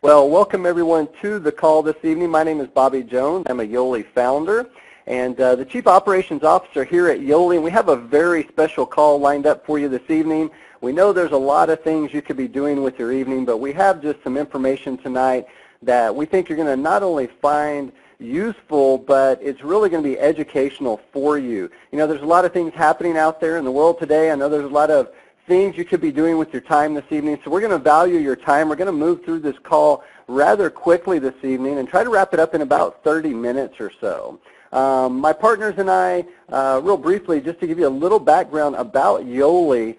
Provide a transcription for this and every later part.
Well, welcome everyone to the call this evening. My name is Bobby Jones. I'm a Yoli founder and the Chief Operations Officer here at Yoli, and we have a very special call lined up for you this evening. We know there's a lot of things you could be doing with your evening, but we have just some information tonight that we think you're going to not only find useful, but it's really going to be educational for you. You know, there's a lot of things happening out there in the world today. I know there's a lot of things you could be doing with your time this evening, so we're going to value your time. We're going to move through this call rather quickly this evening and try to wrap it up in about 30 minutes or so. My partners and I, real briefly, just to give you a little background about Yoli,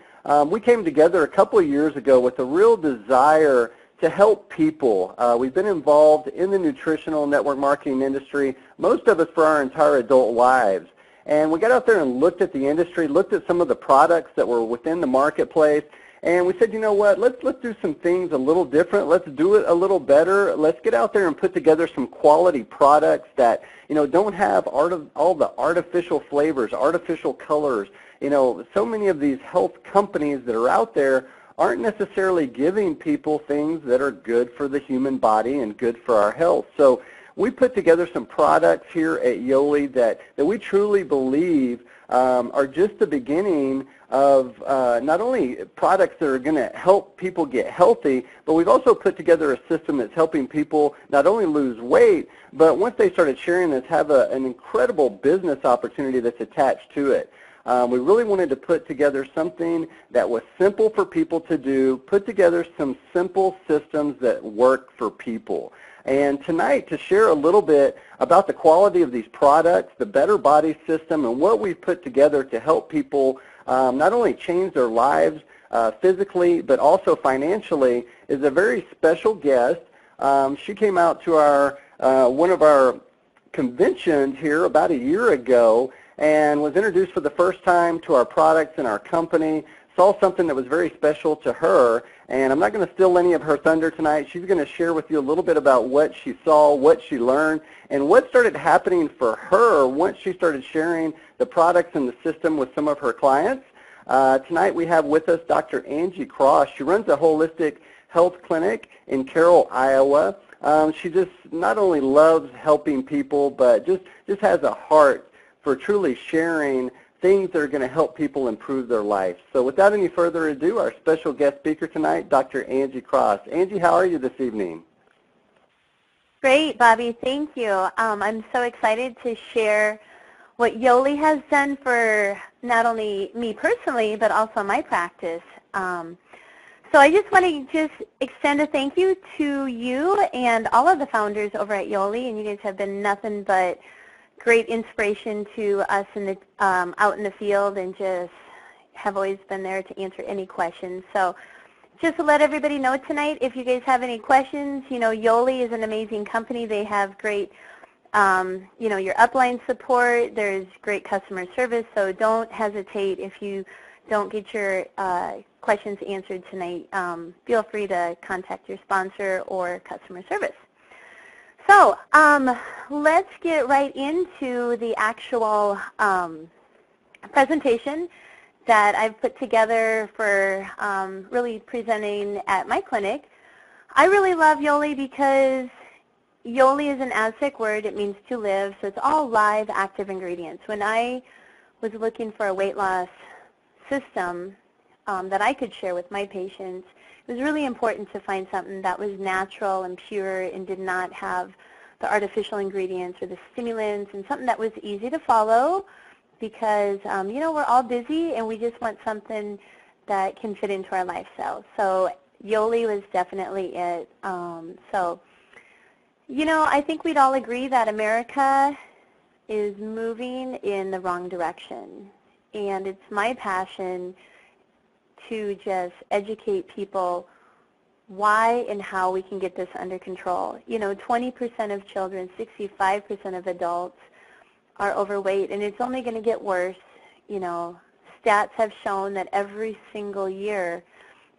we came together a couple of years ago with a real desire to help people. We've been involved in the nutritional network marketing industry, most of us for our entire adult lives. And we got out there and looked at the industry, looked at some of the products that were within the marketplace, and we said, you know what, let's do some things a little different. Let's do it a little better. Let's get out there and put together some quality products that, you know, don't have all the artificial flavors, artificial colors. You know, so many of these health companies that are out there aren't necessarily giving people things that are good for the human body and good for our health. So we put together some products here at Yoli that we truly believe are just the beginning of not only products that are going to help people get healthy, but we've also put together a system that's helping people not only lose weight, but once they started sharing this, have an incredible business opportunity that's attached to it. We really wanted to put together something that was simple for people to do, put together some simple systems that work for people. And tonight, to share a little bit about the quality of these products, the Better Body System, and what we've put together to help people not only change their lives physically, but also financially, is a very special guest. She came out to our one of our conventions here about a year ago and was introduced for the first time to our products and our company, saw something that was very special to her, and I'm not going to steal any of her thunder tonight. She's going to share with you a little bit about what she saw, what she learned, and what started happening for her once she started sharing the products and the system with some of her clients. Tonight we have with us Dr. Angie Cross. She runs a holistic health clinic in Carroll, Iowa. She just not only loves helping people, but just has a heart for truly sharing things that are going to help people improve their life. So without any further ado, our special guest speaker tonight, Dr. Angie Cross. Angie, how are you this evening? Great, Bobby. Thank you. I'm so excited to share what Yoli has done for not only me personally, but also my practice. So I just want to extend a thank you to you and all of the founders over at Yoli, and you guys have been nothing but great inspiration to us in the, out in the field, and just have always been there to answer any questions. So just to let everybody know tonight, if you guys have any questions, you know, Yoli is an amazing company. They have great, you know, your upline support. There's great customer service, so don't hesitate if you don't get your questions answered tonight. Feel free to contact your sponsor or customer service. So let's get right into the actual presentation that I've put together for really presenting at my clinic. I really love Yoli because Yoli is an Aztec word. It means to live, so it's all live, active ingredients. When I was looking for a weight loss system that I could share with my patients, it was really important to find something that was natural and pure and did not have the artificial ingredients or the stimulants, and something that was easy to follow because, you know, we're all busy and we just want something that can fit into our lifestyle. So Yoli was definitely it. So, you know, I think we'd all agree that America is moving in the wrong direction, and it's my passion to just educate people why and how we can get this under control. You know, 20% of children, 65% of adults are overweight, and it's only going to get worse. You know, stats have shown that every single year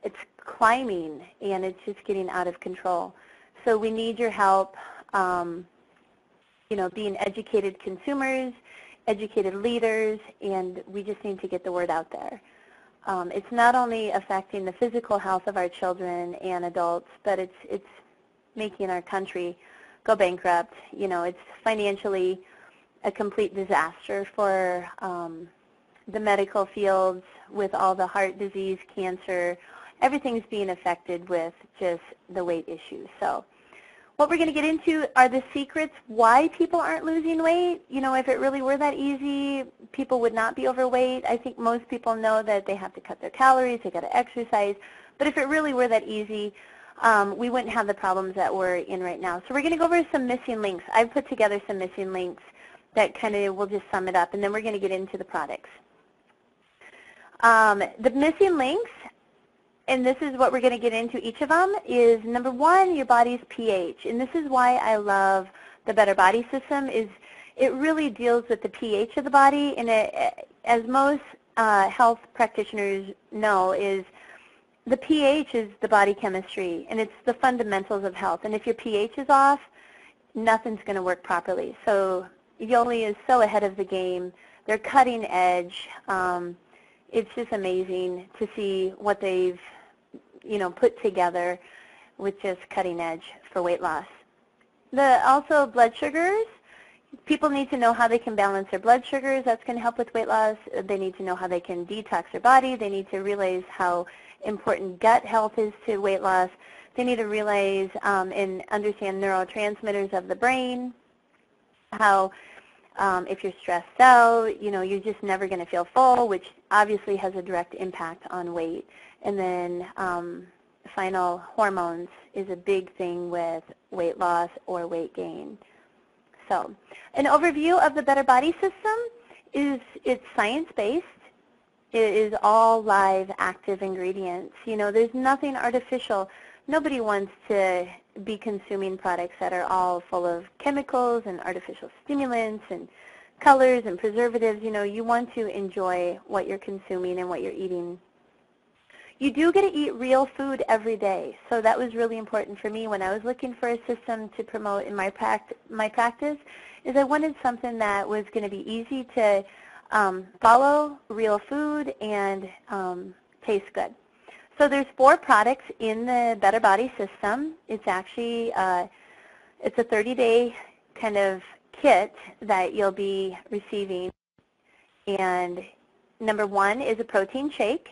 it's climbing, and it's just getting out of control. So we need your help, you know, being educated consumers, educated leaders, and we just need to get the word out there. It's not only affecting the physical health of our children and adults, but it's making our country go bankrupt. You know, it's financially a complete disaster for the medical fields with all the heart disease, cancer. Everything's being affected with just the weight issues. So what we're going to get into are the secrets why people aren't losing weight. You know, if it really were that easy, people would not be overweight. I think most people know that they have to cut their calories, they got to exercise. But if it really were that easy, we wouldn't have the problems that we're in right now. So we're going to go over some missing links. I've put together some missing links that kind of will just sum it up, and then we're going to get into the products. The missing links, and this is what we're going to get into each of them, is number one, your body's pH. And this is why I love the Better Body System, is it really deals with the pH of the body. And it, as most health practitioners know, is the pH is the body chemistry, and it's the fundamentals of health. And if your pH is off, nothing's going to work properly. So Yoli is so ahead of the game. They're cutting edge. It's just amazing to see what they've, you know, put together with just cutting edge for weight loss. Also blood sugars. People need to know how they can balance their blood sugars. That's going to help with weight loss. They need to know how they can detox their body. They need to realize how important gut health is to weight loss. They need to realize and understand neurotransmitters of the brain, how if you're stressed out, you know, you're just never going to feel full, which obviously has a direct impact on weight. And then final, hormones is a big thing with weight loss or weight gain. So an overview of the Better Body System is it's science-based. It is all live, active ingredients. You know, there's nothing artificial. Nobody wants to be consuming products that are all full of chemicals and artificial stimulants and colors and preservatives. You know, you want to enjoy what you're consuming and what you're eating. You do get to eat real food every day, so that was really important for me when I was looking for a system to promote in my practice, is I wanted something that was going to be easy to follow, real food, and taste good. So there's 4 products in the Better Body System. It's actually it's a 30-day kind of kit that you'll be receiving. And number 1 is a protein shake.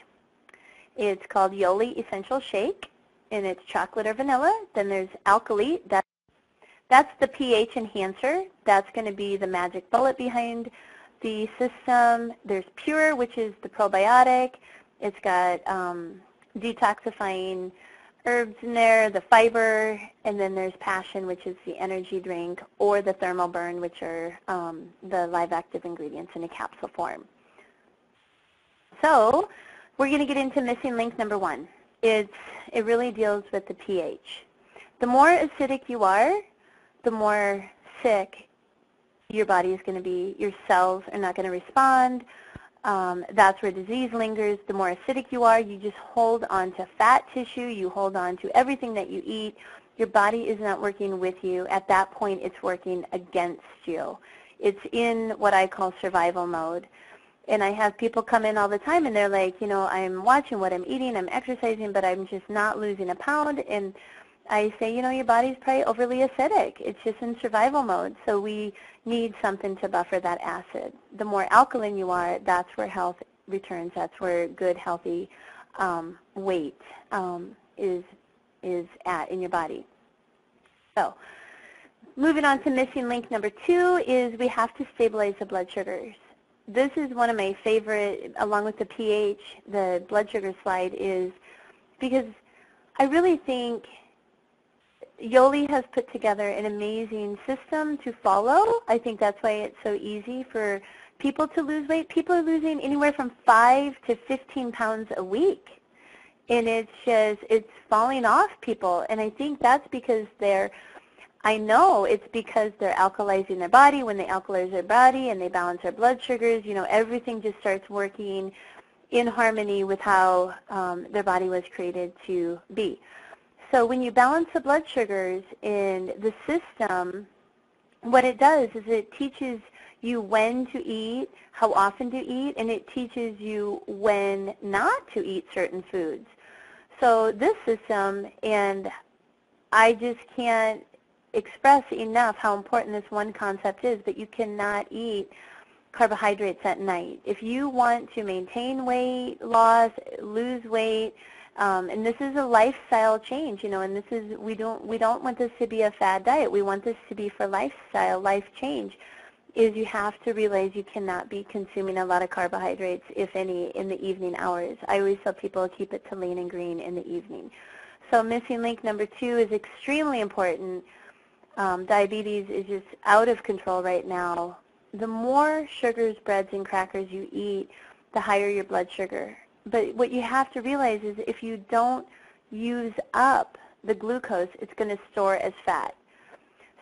It's called Yoli Essential Shake, and it's chocolate or vanilla. Then there's Alkali. That's the pH enhancer. That's going to be the magic bullet behind the system. There's Pure, which is the probiotic. It's got detoxifying herbs in there, the fiber, and then there's Passion, which is the energy drink, or the Thermal Burn, which are the live active ingredients in a capsule form. So we're going to get into missing link number 1. It really deals with the pH. The more acidic you are, the more sick your body is going to be. Your cells are not going to respond. That's where disease lingers. The more acidic you are, you just hold on to fat tissue. You hold on to everything that you eat. Your body is not working with you. At that point, it's working against you. It's in what I call survival mode. And I have people come in all the time, and they're like, you know, I'm watching what I'm eating, I'm exercising, but I'm just not losing a pound. And I say, you know, your body's probably overly acidic. It's just in survival mode. So we need something to buffer that acid. The more alkaline you are, that's where health returns. That's where good, healthy weight is at in your body. So moving on to missing link number 2 is we have to stabilize the blood sugars. This is one of my favorite, along with the pH, the blood sugar slide, is because I really think Yoli has put together an amazing system to follow. I think that's why it's so easy for people to lose weight. People are losing anywhere from 5 to 15 pounds a week. And it's falling off people. And I think that's because I know it's because they're alkalizing their body. When they alkalize their body and they balance their blood sugars, you know, everything just starts working in harmony with how their body was created to be. So when you balance the blood sugars in the system, what it does is it teaches you when to eat, how often to eat, and it teaches you when not to eat certain foods. So this system, and I just can't express enough how important this one concept is, that you cannot eat carbohydrates at night. If you want to maintain weight loss, lose weight, and this is a lifestyle change, and this is, we don't want this to be a fad diet. We want this to be for lifestyle, life change, is you have to realize you cannot be consuming a lot of carbohydrates, if any, in the evening hours. I always tell people keep it to lean and green in the evening. So missing link number 2 is extremely important. Diabetes is just out of control right now. The more sugars, breads, and crackers you eat, the higher your blood sugar. But what you have to realize is if you don't use up the glucose, it's going to store as fat.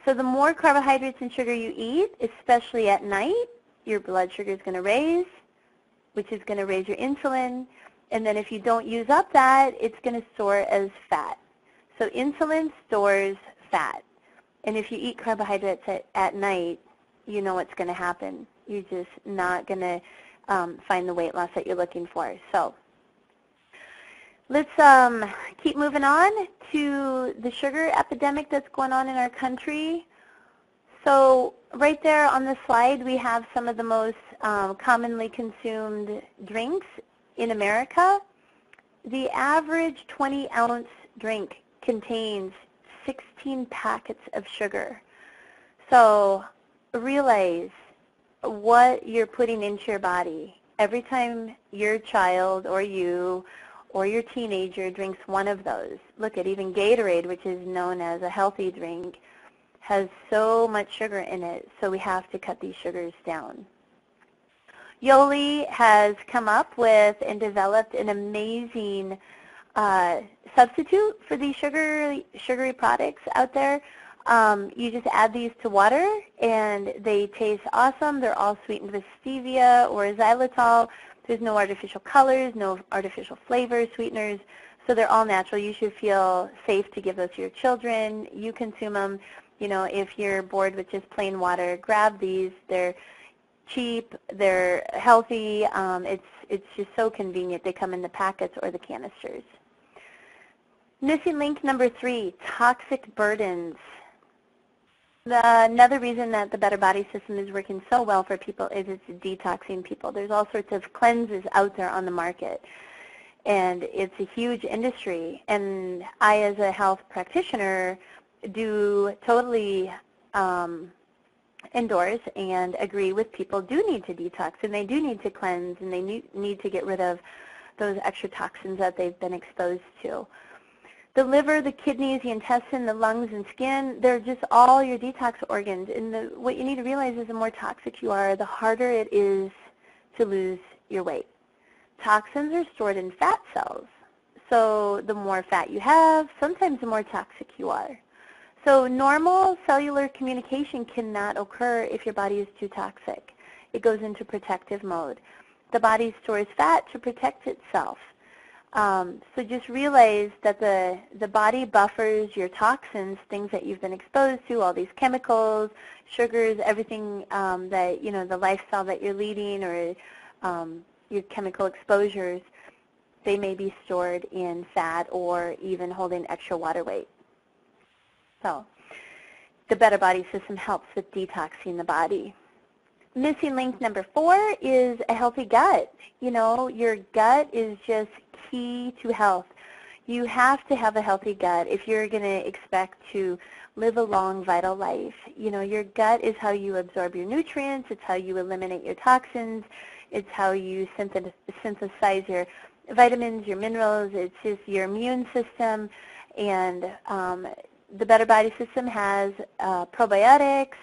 So the more carbohydrates and sugar you eat, especially at night, your blood sugar is going to raise, which is going to raise your insulin. And then if you don't use up that, it's going to store as fat. So insulin stores fat. And if you eat carbohydrates at night, you know what's going to happen. You're just not going to find the weight loss that you're looking for. So let's keep moving on to the sugar epidemic that's going on in our country. So right there on the slide, we have some of the most commonly consumed drinks in America. The average 20-ounce drink contains 16 packets of sugar. So realize what you're putting into your body. Every time your child or you or your teenager drinks one of those, look at even Gatorade, which is known as a healthy drink, has so much sugar in it, so we have to cut these sugars down. Yoli has come up with and developed an amazing substitute for these sugary products out there. You just add these to water, and they taste awesome. They're all sweetened with stevia or xylitol. There's no artificial colors, no artificial flavors, sweeteners, so they're all natural. You should feel safe to give those to your children. You consume them. If you're bored with just plain water, grab these. They're cheap. They're healthy. It's just so convenient. They come in the packets or the canisters. Missing link number 3, toxic burdens. Another reason that the Better Body System is working so well for people is it's detoxing people. There's all sorts of cleanses out there on the market, and it's a huge industry. And I, as a health practitioner, do totally endorse and agree with people do need to detox, and they do need to cleanse, and they need to get rid of those extra toxins that they've been exposed to. The liver, the kidneys, the intestine, the lungs, and skin, they're just all your detox organs. And what you need to realize is the more toxic you are, the harder it is to lose your weight. Toxins are stored in fat cells. So the more fat you have, sometimes the more toxic you are. So normal cellular communication cannot occur if your body is too toxic. It goes into protective mode. The body stores fat to protect itself. So just realize that the body buffers your toxins, things that you've been exposed to, all these chemicals, sugars, everything that, the lifestyle that you're leading, or your chemical exposures, they may be stored in fat or even holding extra water weight. So the Better Body System helps with detoxing the body. Missing link number 4 is a healthy gut. Your gut is just key to health. You have to have a healthy gut if you're going to expect to live a long, vital life. Your gut is how you absorb your nutrients. It's how you eliminate your toxins. It's how you synthesize your vitamins, your minerals. It's just your immune system. And the Better Body System has probiotics,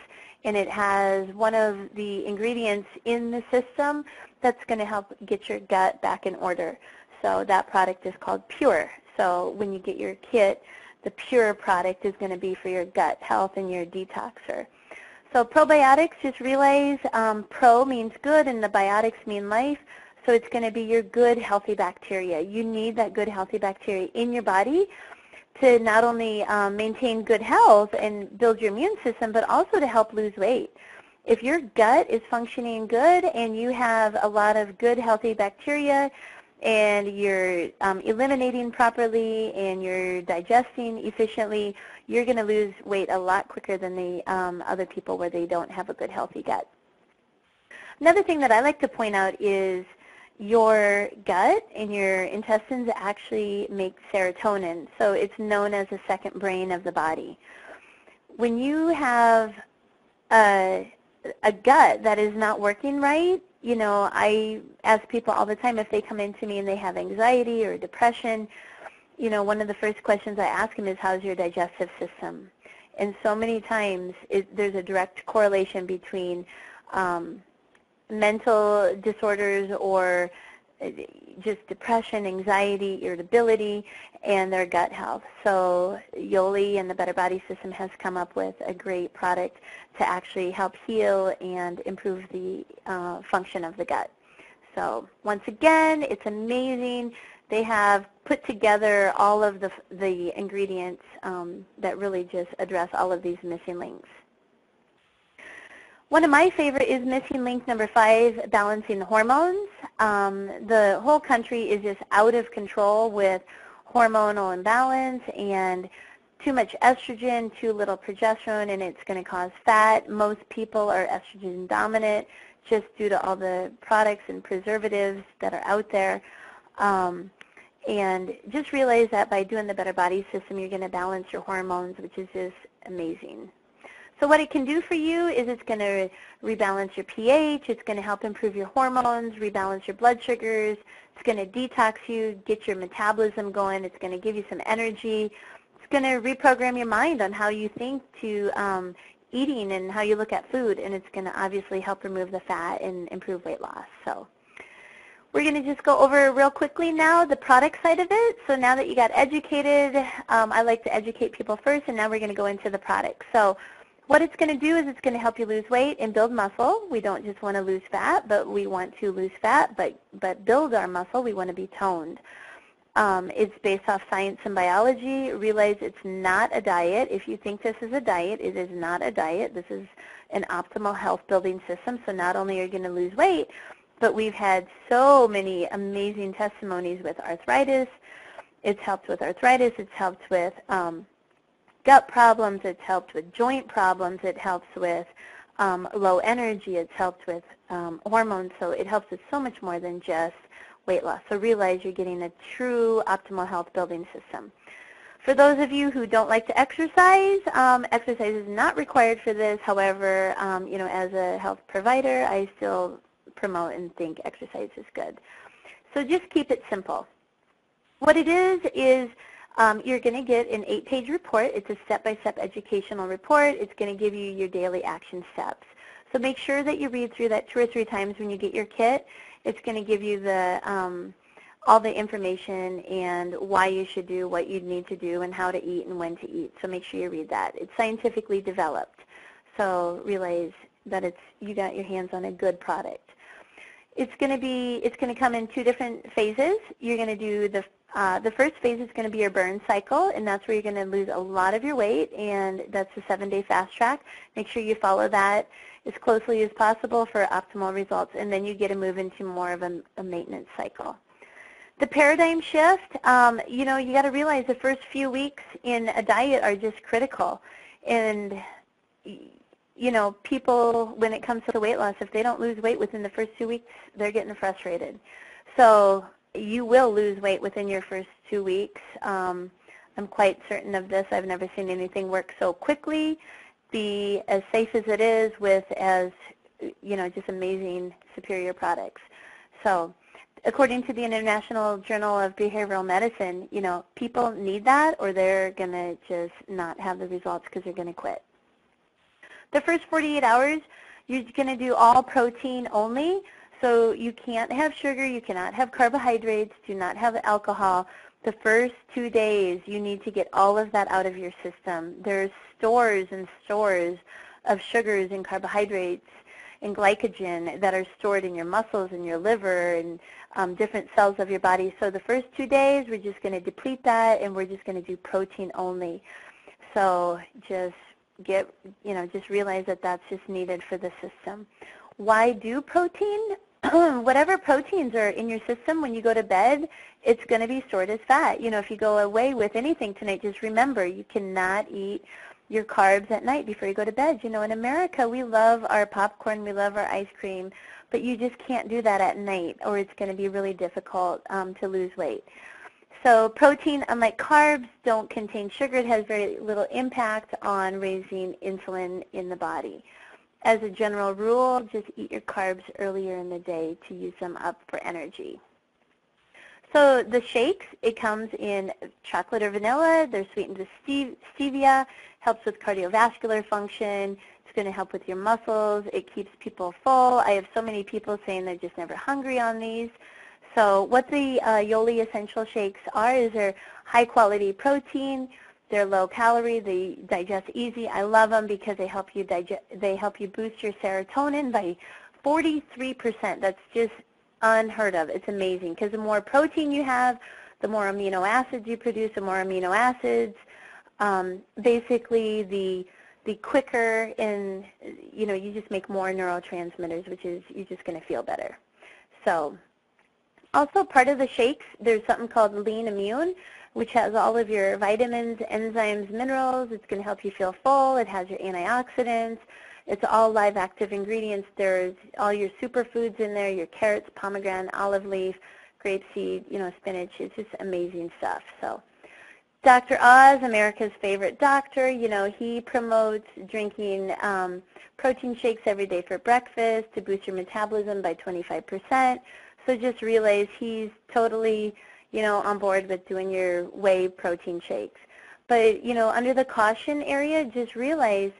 and it has one of the ingredients in the system that's going to help get your gut back in order. So that product is called Pure. So when you get your kit, the Pure product is going to be for your gut health and your detoxer. So probiotics, just realize pro means good and the biotics mean life. So it's going to be your good, healthy bacteria. You need that good, healthy bacteria in your body to not only maintain good health and build your immune system, but also to help lose weight. If your gut is functioning good and you have a lot of good, healthy bacteria, and you're eliminating properly and you're digesting efficiently, you're going to lose weight a lot quicker than the other people where they don't have a good, healthy gut. Another thing that I like to point out is your gut and your intestines actually make serotonin, so it's known as the second brain of the body. When you have a gut that is not working right, you know, I ask people all the time if they come into me and they have anxiety or depression, you know, one of the first questions I ask them is, how's your digestive system? And so many times there's a direct correlation between mental disorders or just depression, anxiety, irritability, and their gut health. So Yoli and the Better Body System has come up with a great product to actually help heal and improve the function of the gut. So once again, it's amazing. They have put together all of the ingredients that really just address all of these missing links. One of my favorite is missing link number 5, balancing the hormones. The whole country is just out of control with hormonal imbalance and too much estrogen, too little progesterone, and it's going to cause fat. Most people are estrogen dominant just due to all the products and preservatives that are out there. And just realize that by doing the Better Body System, you're going to balance your hormones, which is just amazing. So what it can do for you is it's going to rebalance your pH, it's going to help improve your hormones, rebalance your blood sugars, it's going to detox you, get your metabolism going, it's going to give you some energy, it's going to reprogram your mind on how you think to eating and how you look at food, and it's going to obviously help remove the fat and improve weight loss. So we're going to just go over real quickly now the product side of it. So now that you got educated, I like to educate people first, and now we're going to go into the product. So what it's going to do is it's going to help you lose weight and build muscle. We don't just want to lose fat, but we want to lose fat, but build our muscle. We want to be toned. It's based off science and biology. Realize it's not a diet. If you think this is a diet, it is not a diet. This is an optimal health building system. So not only are you going to lose weight, but we've had so many amazing testimonies with arthritis. It's helped with arthritis. It's helped with gut problems, it's helped with joint problems, it helps with low energy, it's helped with hormones, so it helps with so much more than just weight loss. So realize you're getting a true optimal health building system. For those of you who don't like to exercise, exercise is not required for this. However, you know, as a health provider, I still promote and think exercise is good. So just keep it simple. What it is you're going to get an 8-page report. It's a step-by-step educational report. It's going to give you your daily action steps. So make sure that you read through that 2 or 3 times when you get your kit. It's going to give you the all the information and why you should do what you need to do and how to eat and when to eat. So make sure you read that. It's scientifically developed. So realize that you got your hands on a good product. It's going to come in 2 different phases. You're going to do the first phase is going to be your burn cycle, and that's where you're going to lose a lot of your weight, and that's the 7-day fast track. Make sure you follow that as closely as possible for optimal results, and then you get to move into more of a maintenance cycle. The paradigm shift, you know, you got to realize the first few weeks in a diet are just critical, and you know, people, when it comes to weight loss, if they don't lose weight within the first 2 weeks, they're getting frustrated. So you will lose weight within your first 2 weeks. I'm quite certain of this. I've never seen anything work so quickly, be as safe as it is, with as, you know, just amazing superior products. So according to the International Journal of Behavioral Medicine, you know, people need that or they're going to just not have the results because they're going to quit. The first 48 hours, you're going to do all protein only. So you can't have sugar, you cannot have carbohydrates, do not have alcohol. The first 2 days, you need to get all of that out of your system. There's stores and stores of sugars and carbohydrates and glycogen that are stored in your muscles and your liver and different cells of your body. So the first 2 days, we're just going to deplete that, and we're just going to do protein only. So just just realize that that's just needed for the system. Why do protein? whatever proteins are in your system when you go to bed, it's going to be stored as fat. You know, if you go away with anything tonight, just remember you cannot eat your carbs at night before you go to bed. You know, in America, we love our popcorn, we love our ice cream, but you just can't do that at night, or it's going to be really difficult to lose weight. So protein, unlike carbs, don't contain sugar. It has very little impact on raising insulin in the body. As a general rule, just eat your carbs earlier in the day to use them up for energy. So the shakes, it comes in chocolate or vanilla. They're sweetened with stevia, helps with cardiovascular function. It's going to help with your muscles. It keeps people full. I have so many people saying they're just never hungry on these. So what the Yoli Essential Shakes are is they're high-quality protein. They're low-calorie. They digest easy. I love them because they help you boost your serotonin by 43%. That's just unheard of. It's amazing because the more protein you have, the more amino acids you produce. The more amino acids, basically the quicker, and you just make more neurotransmitters, which is you're just going to feel better. So. Also, part of the shakes, there's something called Lean Immune, which has all of your vitamins, enzymes, minerals. It's going to help you feel full. It has your antioxidants. It's all live active ingredients. There's all your superfoods in there, your carrots, pomegranate, olive leaf, grapeseed, spinach. It's just amazing stuff. So Dr. Oz, America's favorite doctor, he promotes drinking protein shakes every day for breakfast to boost your metabolism by 25%. So just realize he's totally, on board with doing your whey protein shakes. But, under the caution area, just realize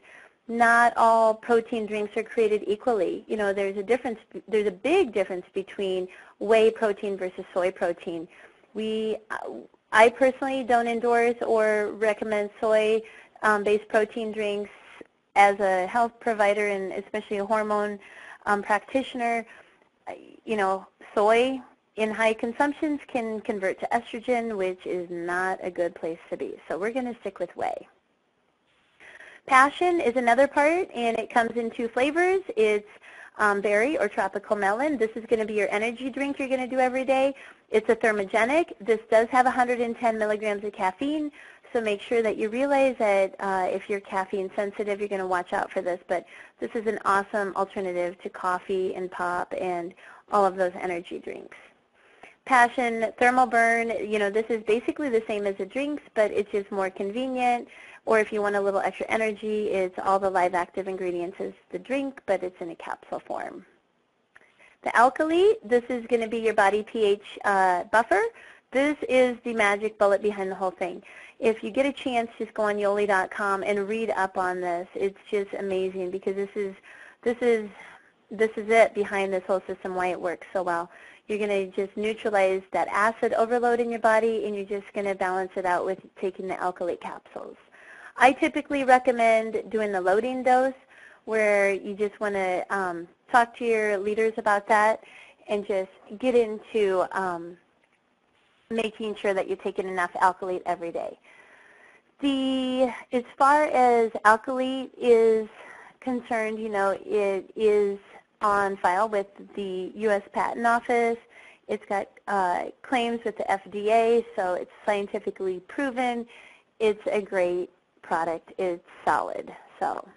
not all protein drinks are created equally. There's a big difference between whey protein versus soy protein. I personally don't endorse or recommend soy-based protein drinks as a health provider and especially a hormone practitioner. Soy in high consumptions can convert to estrogen, which is not a good place to be. So we're going to stick with whey. Passion is another part, and it comes in two flavors. It's berry or tropical melon. This is going to be your energy drink you're going to do every day. It's a thermogenic. This does have 110 milligrams of caffeine, so make sure that you realize that if you're caffeine sensitive, you're going to watch out for this. But this is an awesome alternative to coffee and pop and all of those energy drinks. Passion, thermal burn, this is basically the same as the drinks, but it's just more convenient. Or if you want a little extra energy, it's all the live active ingredients as the drink, but it's in a capsule form. The Alkali, this is going to be your body pH buffer. This is the magic bullet behind the whole thing. If you get a chance, just go on Yoli.com and read up on this. It's just amazing because this is it behind this whole system, why it works so well. You're going to just neutralize that acid overload in your body, and you're just going to balance it out with taking the alkali capsules. I typically recommend doing the loading dose, where you just want to talk to your leaders about that and just get into making sure that you're taking enough alkali every day. As far as alkali is concerned, it is on file with the U.S. Patent Office. It's got claims with the FDA, so it's scientifically proven. It's a great product. It's solid. So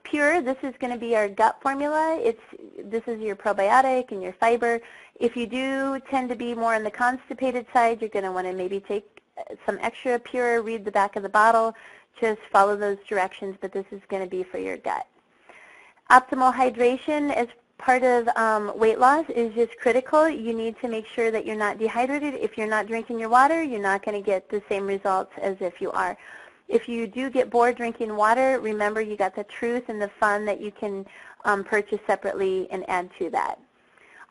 Pure, this is going to be our gut formula. This is your probiotic and your fiber. If you do tend to be more on the constipated side, you're going to want to maybe take some extra Pure, read the back of the bottle, just follow those directions, but this is going to be for your gut. Optimal hydration as part of weight loss is just critical. You need to make sure that you're not dehydrated. If you're not drinking your water, you're not going to get the same results as if you are. If you do get bored drinking water, remember you got the Truth and the Fun that you can purchase separately and add to that.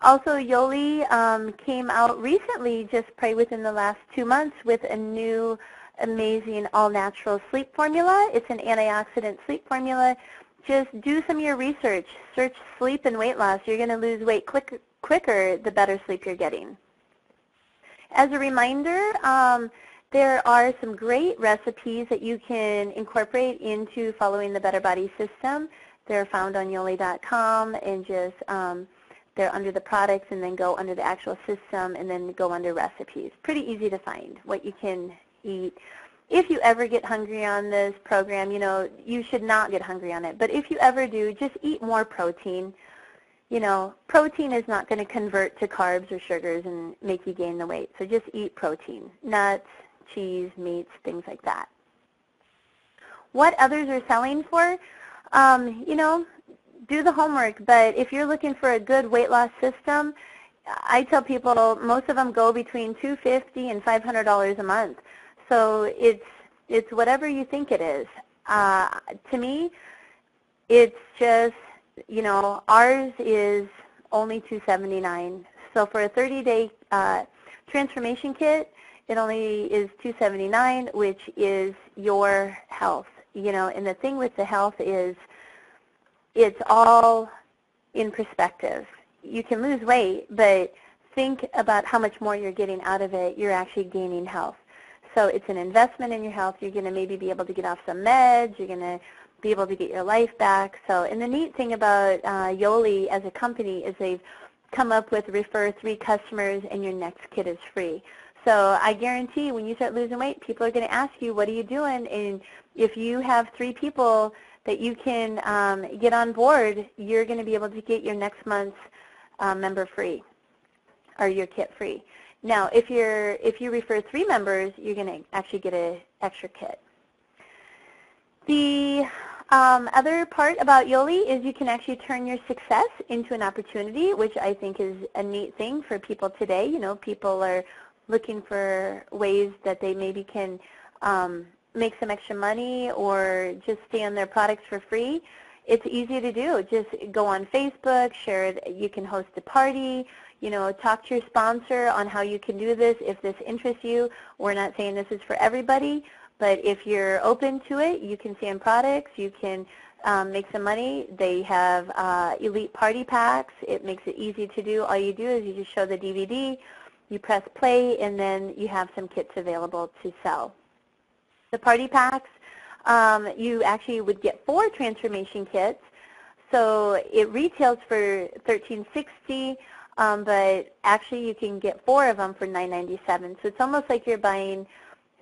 Also, Yoli came out recently, just probably within the last 2 months, with a new amazing all-natural sleep formula. It's an antioxidant sleep formula. Just do some of your research. Search sleep and weight loss. You're going to lose weight quicker the better sleep you're getting. As a reminder, there are some great recipes that you can incorporate into following the Better Body System. They're found on Yoli.com, and just they're under the products and then go under the actual system and then go under recipes. Pretty easy to find what you can eat. If you ever get hungry on this program, you know, you should not get hungry on it. But if you ever do, just eat more protein. You know, protein is not going to convert to carbs or sugars and make you gain the weight. So just eat protein, nuts, cheese, meats, things like that. What others are selling for, you know, do the homework. But if you're looking for a good weight loss system, I tell people most of them go between $250 and $500 a month. So it's whatever you think it is. To me, it's just, you know, ours is only $279. So for a 30-day transformation kit, it only is $279, which is your health. You know, and the thing with the health is it's all in perspective. You can lose weight, but think about how much more you're getting out of it. You're actually gaining health. So it's an investment in your health. You're going to maybe be able to get off some meds. You're going to be able to get your life back. So, and the neat thing about Yoli as a company is they've come up with refer 3 customers and your next kit is free. So I guarantee when you start losing weight, people are going to ask you, what are you doing? And if you have 3 people that you can get on board, you're going to be able to get your next month's member free or your kit free. Now, if you refer 3 members, you're going to actually get an extra kit. The other part about Yoli is you can actually turn your success into an opportunity, which I think is a neat thing for people today. You know, people are looking for ways that they maybe can make some extra money or just stay on their products for free. It's easy to do. Just go on Facebook, share it. You can host a party. You know, talk to your sponsor on how you can do this if this interests you. We're not saying this is for everybody, but if you're open to it, you can stay on products. You can make some money. They have elite party packs. It makes it easy to do. All you do is you just show the DVD, you press play, and then you have some kits available to sell. The party packs, you actually would get 4 transformation kits. So it retails for $13.60. But actually you can get 4 of them for $9.97. So it's almost like you're buying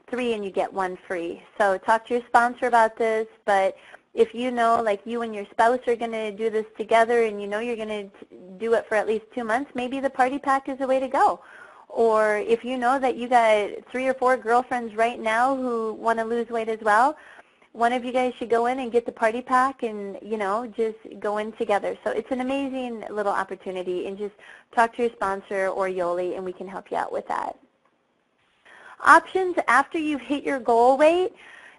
3 and you get 1 free. So talk to your sponsor about this, but if you know, like you and your spouse are going to do this together and you know you're going to do it for at least 2 months, maybe the party pack is the way to go. Or if you know that you got 3 or 4 girlfriends right now who want to lose weight as well, one of you guys should go in and get the party pack and, you know, just go in together. So it's an amazing little opportunity, and just talk to your sponsor or Yoli and we can help you out with that. Options after you've hit your goal weight,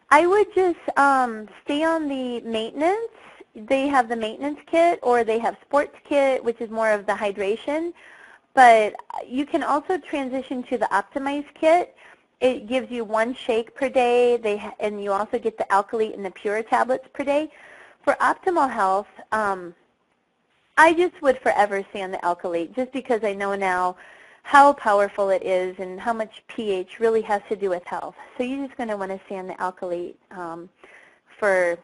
I would just stay on the maintenance. They have the maintenance kit, or they have sports kit, which is more of the hydration. But you can also transition to the optimized kit. It gives you 1 shake per day, and you also get the alkalite and the pure tablets per day. For optimal health, I just would forever stay on the alkalite, just because I know now how powerful it is and how much pH really has to do with health. So you're just going to want to stay on the alkalite for,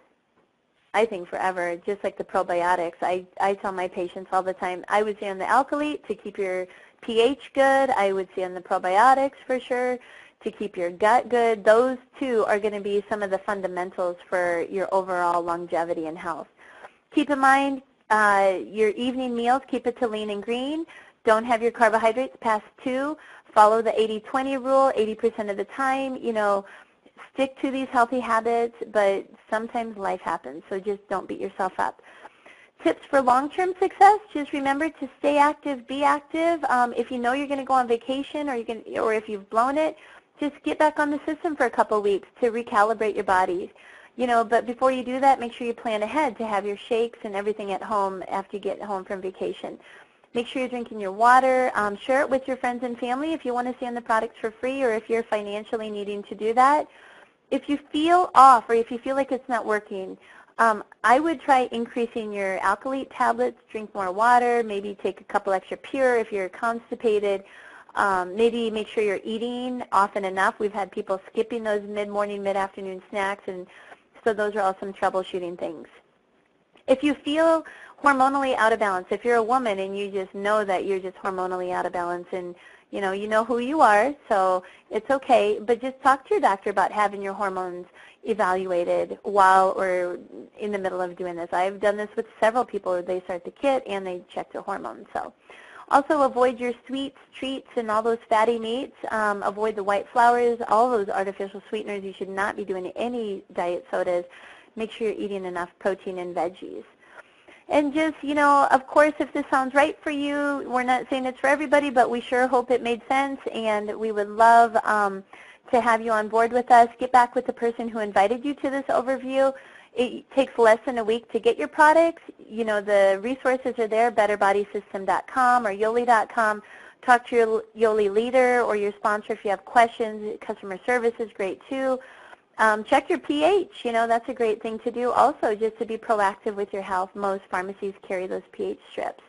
I think, forever, just like the probiotics. I tell my patients all the time, I would stay on the alkalite to keep your pH good. I would stay on the probiotics for sure to keep your gut good. Those 2 are going to be some of the fundamentals for your overall longevity and health. Keep in mind your evening meals, keep it to lean and green. Don't have your carbohydrates past 2. Follow the 80-20 rule 80% of the time. You know, stick to these healthy habits, but sometimes life happens, so just don't beat yourself up. Tips for long-term success, just remember to stay active, be active. If you know you're going to go on vacation or if you've blown it, just get back on the system for a couple of weeks to recalibrate your body. You know, but before you do that, make sure you plan ahead to have your shakes and everything at home after you get home from vacation. Make sure you're drinking your water. Share it with your friends and family if you want to stay on the products for free, or if you're financially needing to do that. If you feel off or if you feel like it's not working, I would try increasing your alkalite tablets, drink more water, maybe take a couple extra pure if you're constipated. Maybe make sure you're eating often enough. We've had people skipping those mid-morning, mid-afternoon snacks, and so those are all some troubleshooting things. If you feel hormonally out of balance, if you're a woman and you just know that you're just hormonally out of balance, and you know who you are, so it's okay, but just talk to your doctor about having your hormones evaluated while we're in the middle of doing this. I've done this with several people where they start the kit and they check their hormones. So also avoid your sweets, treats, and all those fatty meats. Avoid the white flours, all those artificial sweeteners. You should not be doing any diet sodas. Make sure you're eating enough protein and veggies. And just, of course, if this sounds right for you, we're not saying it's for everybody, but we sure hope it made sense, and we would love to have you on board with us. Get back with the person who invited you to this overview. It takes less than a week to get your products. The resources are there, betterbodysystem.com or yoli.com. Talk to your Yoli leader or your sponsor if you have questions. Customer service is great too. Check your pH. That's a great thing to do also, just to be proactive with your health. Most pharmacies carry those pH strips.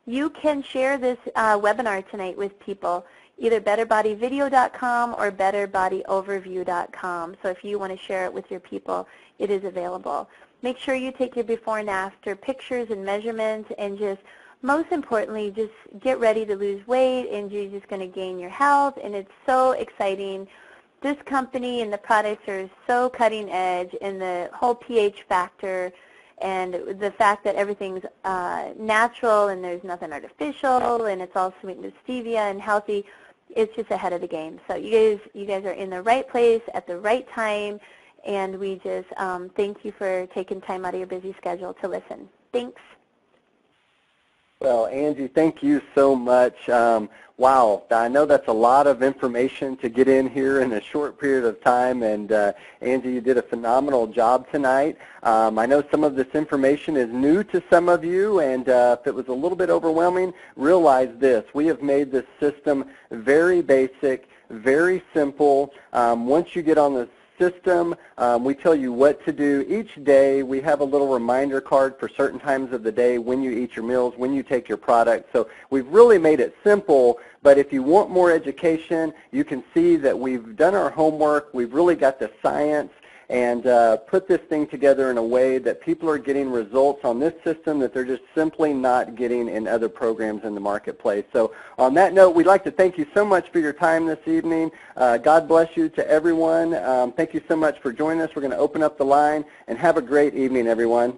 You can share this webinar tonight with people, either betterbodyvideo.com or betterbodyoverview.com. So if you want to share it with your people, it is available. Make sure you take your before and after pictures and measurements, and just most importantly, just get ready to lose weight, and you're just going to gain your health, and it's so exciting. This company and the products are so cutting edge, and the whole pH factor and the fact that everything's natural and there's nothing artificial and it's all sweetened with stevia and healthy, it's just ahead of the game. So you guys are in the right place at the right time, and we just thank you for taking time out of your busy schedule to listen. Thanks. Well, Angie, thank you so much. Wow, I know that's a lot of information to get in here in a short period of time, and Angie, you did a phenomenal job tonight. I know some of this information is new to some of you, and if it was a little bit overwhelming, realize this. We have made this system very basic, very simple. Once you get on the system, we tell you what to do each day. We have a little reminder card for certain times of the day, when you eat your meals, when you take your product. So we've really made it simple, but if you want more education, you can see that we've done our homework. We've really got the science and put this thing together in a way that people are getting results on this system that they're just simply not getting in other programs in the marketplace. So on that note, we'd like to thank you so much for your time this evening. God bless you to everyone. Thank you so much for joining us. We're going to open up the line, and have a great evening, everyone.